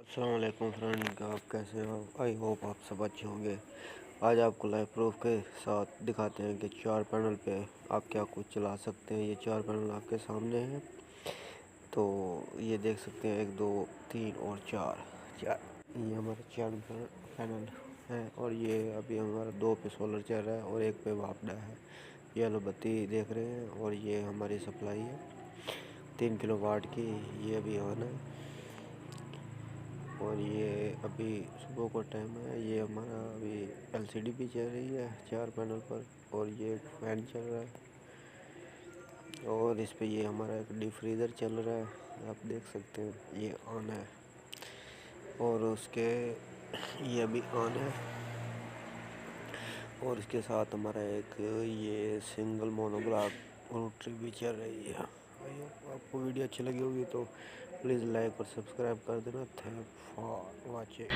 अस्सलाम वालेकुम फ्रेंड, आप कैसे हो? आई होप आप सब अच्छे होंगे। आज आपको लाइव प्रूफ के साथ दिखाते हैं कि 4 पैनल पे आप क्या कुछ चला सकते हैं। ये 4 पैनल आपके सामने हैं, तो ये देख सकते हैं 1 2 3 और 4 ये हमारे 4 पैनल हैं। और ये अभी हमारा 2 पे सोलर चल रहा है और 1 पे वापडा है। ये वाला बत्ती देख रहे हैं और ये हमारी सप्लाई है 3 किलोवाट की। ये अभी ऑन है और ये अभी सुबह का टाइम है। ये हमारा अभी एलसीडी भी चल रही है 4 पैनल पर और ये फैन चल रहा है और इस पे ये हमारा एक डीप फ्रीज़र चल रहा है, आप देख सकते हैं ये ऑन है। और उसके ये अभी ऑन है और इसके साथ हमारा एक ये सिंगल मोनोब्लॉक रोटरी भी चल रही है। आई होप आपको वीडियो अच्छी लगी होगी तो प्लीज़ लाइक और सब्सक्राइब कर देना। Thank for watching.